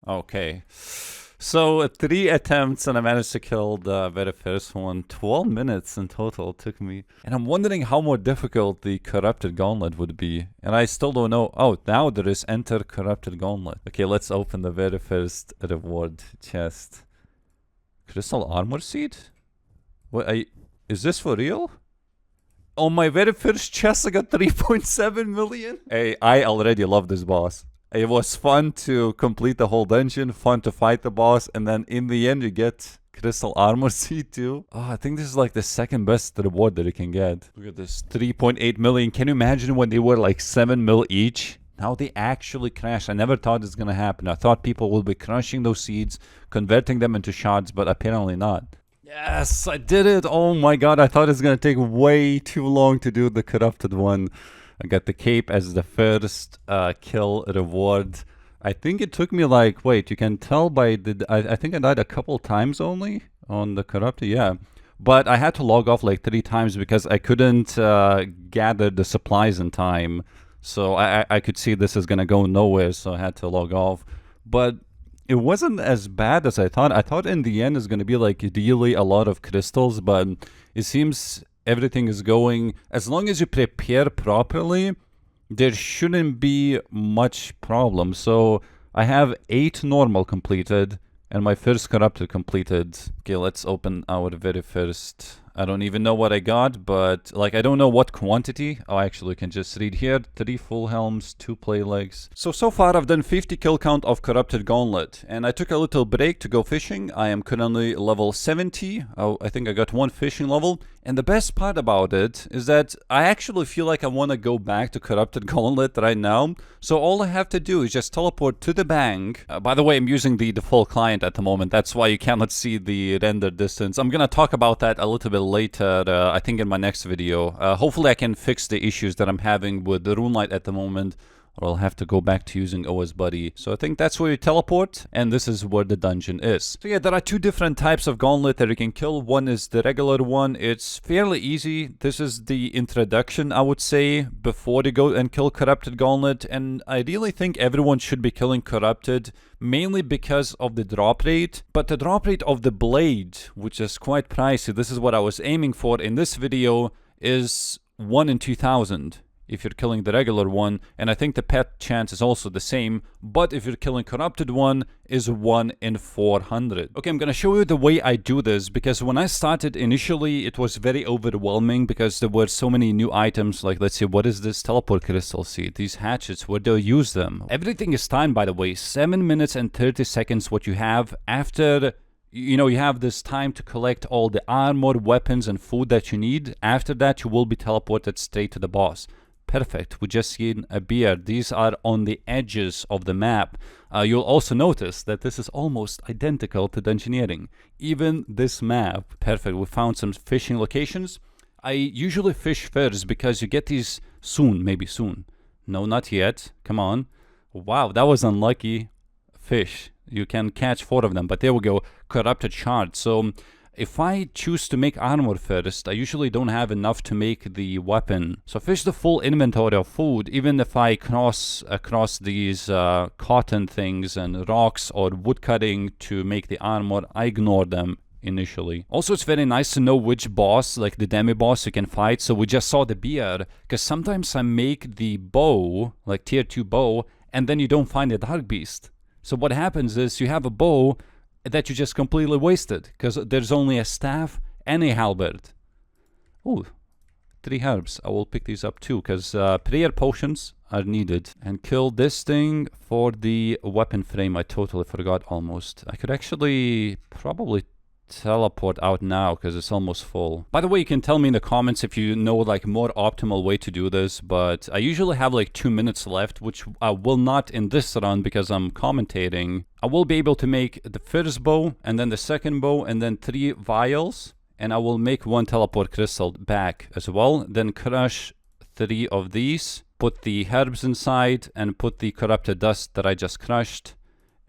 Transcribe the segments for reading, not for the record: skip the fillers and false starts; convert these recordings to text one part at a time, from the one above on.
Okay. So 3 attempts and I managed to kill the very first one. 12 minutes in total it took me. And I'm wondering how more difficult the Corrupted Gauntlet would be. And I still don't know. Oh, now there is Enter Corrupted Gauntlet. Okay, let's open the very first reward chest. Crystal Armor Seed? What? Is this for real? On my very first chest I got 3.7 million? Hey, I already love this boss. It was fun to complete the whole dungeon, fun to fight the boss, and then in the end you get Crystal Armor Seed too. Oh, I think this is like the second best reward that you can get. Look at this, 3.8 million. Can you imagine when they were like 7 mil each? Now they actually crash. I never thought this was gonna happen. I thought people would be crushing those seeds, converting them into shards, but apparently not. Yes, I did it! Oh my god, I thought it was gonna take way too long to do the corrupted one. I got the cape as the first kill reward. I think it took me like, wait, you can tell by the... I think I died a couple times only on the corrupted, yeah. But I had to log off like 3 times because I couldn't gather the supplies in time. So I could see this is gonna go nowhere, so I had to log off. But it wasn't as bad as I thought. I thought in the end it's gonna be like really a lot of crystals, but it seems... everything is going, as long as you prepare properly, there shouldn't be much problem. So I have 8 normal completed and my first corrupted completed. Okay, let's open our very first. I don't even know what I got, but like I don't know what quantity. Oh, actually, you can just read here. 3 full helms, 2 play legs. So far I've done 50 kill count of Corrupted Gauntlet, and I took a little break to go fishing. I am currently level 70. Oh, I think I got 1 fishing level. And the best part about it is that I actually feel like I want to go back to Corrupted Gauntlet right now. So all I have to do is just teleport to the bank. By the way, I'm using the default client at the moment. That's why you cannot see the render distance. I'm going to talk about that a little bit later, I think in my next video. Hopefully I can fix the issues that I'm having with the RuneLite at the moment. Or I'll have to go back to using OS Buddy. So I think that's where you teleport, and this is where the dungeon is. So yeah, there are 2 different types of Gauntlet that you can kill. One is the regular one. It's fairly easy. This is the introduction, I would say, before you go and kill Corrupted Gauntlet. And I really think everyone should be killing Corrupted, mainly because of the drop rate. But the drop rate of the blade, which is quite pricey, this is what I was aiming for in this video, is 1 in 2,000. If you're killing the regular one, and I think the pet chance is also the same, but if you're killing corrupted one, is 1 in 400. Okay, I'm gonna show you the way I do this, because when I started initially, it was very overwhelming because there were so many new items, like let's see, what is this teleport crystal seed? These hatchets, where do I use them? Everything is timed, by the way, 7 minutes and 30 seconds what you have after... You know, you have this time to collect all the armor, weapons, and food that you need. After that, you will be teleported straight to the boss. Perfect. We just seen a beard. These are on the edges of the map. You'll also notice that this is almost identical to Dungeoneering. Even this map. Perfect. We found some fishing locations. I usually fish first because you get these soon. Maybe soon. No, not yet. Come on. Wow, that was unlucky. Fish. You can catch 4 of them. But there we go. Corrupted shard. So... if I choose to make armor first, I usually don't have enough to make the weapon. So fish the full inventory of food, even if I cross across these cotton things and rocks or wood cutting to make the armor, I ignore them initially. Also, it's very nice to know which boss, like the demi-boss, you can fight. So we just saw the beard, because sometimes I make the bow, like tier 2 bow, and then you don't find the dark beast. So what happens is you have a bow that you just completely wasted, because there's only a staff and a halberd. Oh, 3 herbs. I will pick these up too, because prayer potions are needed. And kill this thing for the weapon frame. I totally forgot almost. I could actually probably teleport out now because it's almost full. By the way, you can tell me in the comments if you know like more optimal way to do this, but I usually have like 2 minutes left, which I will not in this run because I'm commentating. I will be able to make the first bow and then the second bow and then 3 vials, and I will make 1 teleport crystal back as well, then crush 3 of these, put the herbs inside and put the corrupted dust that I just crushed.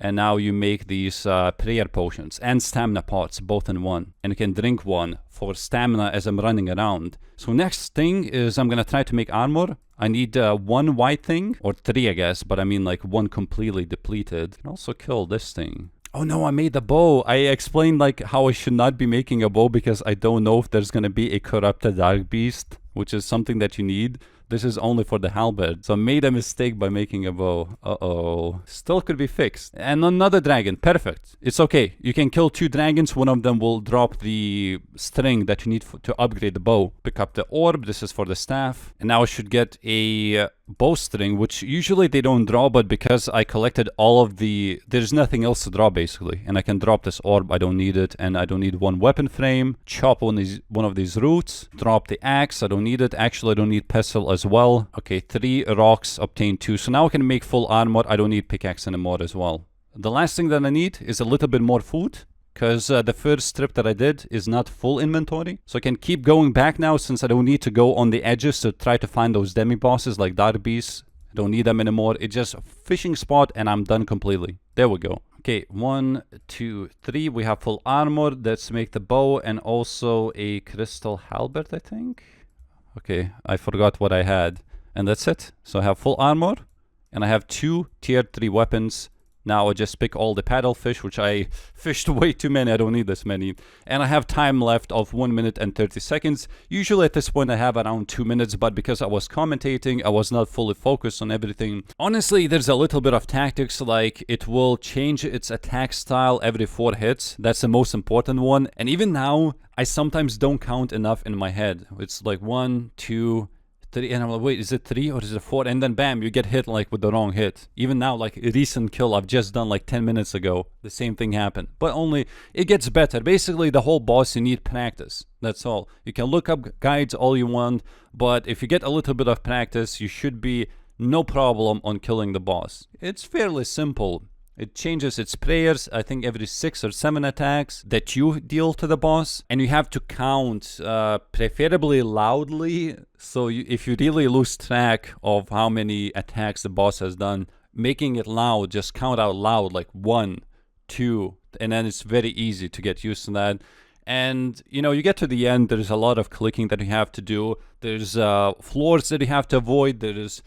And now you make these prayer potions and stamina pots both in one. And you can drink one for stamina as I'm running around. So next thing is I'm going to try to make armor. I need one white thing, or three, I guess, but I mean like one completely depleted. I can also kill this thing. Oh no, I made the bow. I explained like how I should not be making a bow because I don't know if there's gonna be a corrupted dark beast, which is something that you need. This is only for the halberd. So I made a mistake by making a bow. Uh-oh. Still could be fixed. And another dragon. Perfect. It's okay. You can kill two dragons. One of them will drop the string that you need to upgrade the bow. Pick up the orb. This is for the staff. And now I should get a bowstring, which usually they don't draw, but because I collected all of the... There's nothing else to draw, basically. And I can drop this orb. I don't need it. And I don't need one weapon frame. Chop one of these roots. Drop the axe. I don't need it. Actually, I don't need pestle as well. Okay, 3 rocks, obtain 2. So now I can make full armor. I don't need pickaxe anymore as well. The last thing that I need is a little bit more food, because the first trip that I did is not full inventory. So I can keep going back now since I don't need to go on the edges to try to find those demi-bosses like dark beasts. I don't need them anymore. It's just a fishing spot and I'm done completely. There we go. Okay, 1, 2, 3. We have full armor. Let's make the bow and also a crystal halberd, I think. Okay, I forgot what I had. And that's it. So I have full armor. And I have 2 tier 3 weapons. Now I just pick all the paddlefish, which I fished way too many. I don't need this many. And I have time left of 1 minute and 30 seconds. Usually at this point I have around 2 minutes, but because I was commentating, I was not fully focused on everything. Honestly, there's a little bit of tactics, like it will change its attack style every 4 hits. That's the most important one. And even now, I sometimes don't count enough in my head. It's like 1, 2, 3, and I'm like, wait, is it 3 or is it 4? And then bam, you get hit like with the wrong hit. Even now, like a recent kill I've just done like 10 minutes ago, the same thing happened. But only, it gets better. Basically, the whole boss, you need practice. That's all. You can look up guides all you want, but if you get a little bit of practice, you should be no problem on killing the boss. It's fairly simple. It changes its prayers, I think every 6 or 7 attacks that you deal to the boss. And you have to count preferably loudly. So if you really lose track of how many attacks the boss has done, making it loud, just count out loud like 1, 2. And then it's very easy to get used to that. And, you know, you get to the end, there's a lot of clicking that you have to do. There's floors that you have to avoid. There's,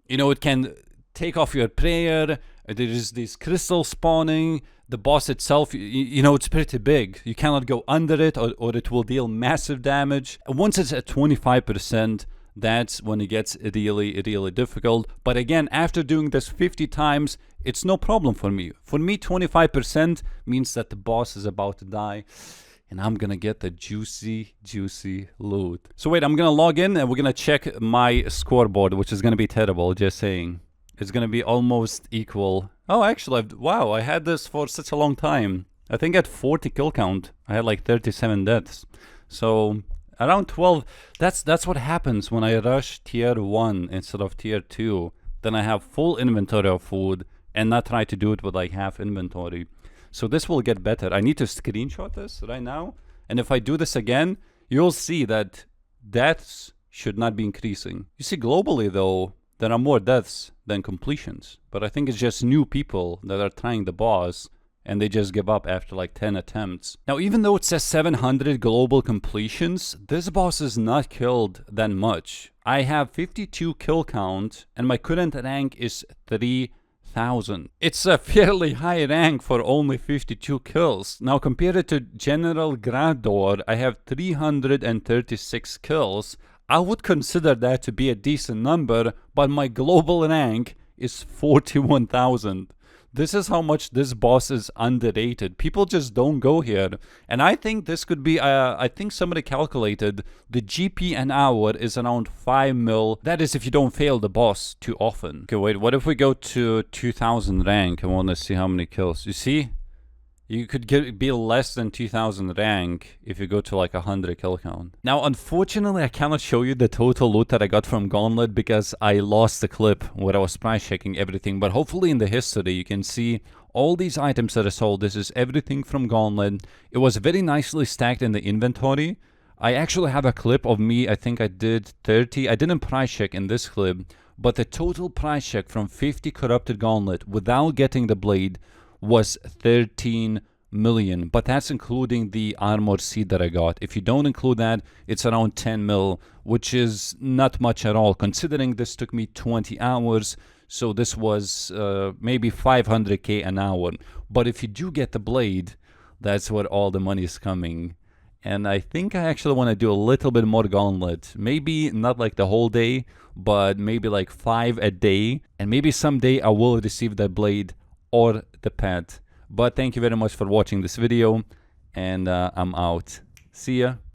you know, it can take off your prayer. There is this crystal spawning. The boss itself, you know, it's pretty big. You cannot go under it or it will deal massive damage. Once it's at 25%, that's when it gets really, really difficult. But again, after doing this 50 times, it's no problem for me. For me, 25% means that the boss is about to die. And I'm gonna get the juicy, juicy loot. So wait, I'm gonna log in and we're gonna check my scoreboard, which is gonna be terrible, just saying. It's gonna be almost equal. Oh, actually, wow, I had this for such a long time. I think at 40 kill count, I had like 37 deaths. So around 12, that's what happens when I rush tier 1 instead of tier 2. Then I have full inventory of food and not try to do it with like half inventory. So this will get better. I need to screenshot this right now. And if I do this again, you'll see that deaths should not be increasing. You see, globally though, there are more deaths than completions. But I think it's just new people that are trying the boss and they just give up after like 10 attempts. Now, even though it says 700 global completions, this boss is not killed that much. I have 52 kill count and my current rank is 3,000. It's a fairly high rank for only 52 kills. Now, compared it to General Grador, I have 336 kills. I would consider that to be a decent number, but my global rank is 41,000. This is how much this boss is underrated. People just don't go here. And I think this could be, I think somebody calculated the GP an hour is around 5 mil. That is if you don't fail the boss too often. Okay, wait, what if we go to 2000 rank? I want to see how many kills. You see? You could be less than 2000 rank if you go to like 100 kill count. Now, unfortunately, I cannot show you the total loot that I got from Gauntlet because I lost the clip where I was price checking everything. But hopefully in the history, you can see all these items that I sold. This is everything from Gauntlet. It was very nicely stacked in the inventory. I actually have a clip of me. I think I did 30. I didn't price check in this clip, but the total price check from 50 corrupted Gauntlet without getting the blade was 13 million, but that's including the armor seed that I got. If you don't include that, it's around 10 mil, which is not much at all, considering this took me 20 hours. So this was maybe 500k an hour. But if you do get the blade, that's where all the money is coming. And I think I actually want to do a little bit more Gauntlet. Maybe not like the whole day, but maybe like 5 a day. And maybe someday I will receive that blade or the pet. But thank you very much for watching this video, and I'm out. See ya.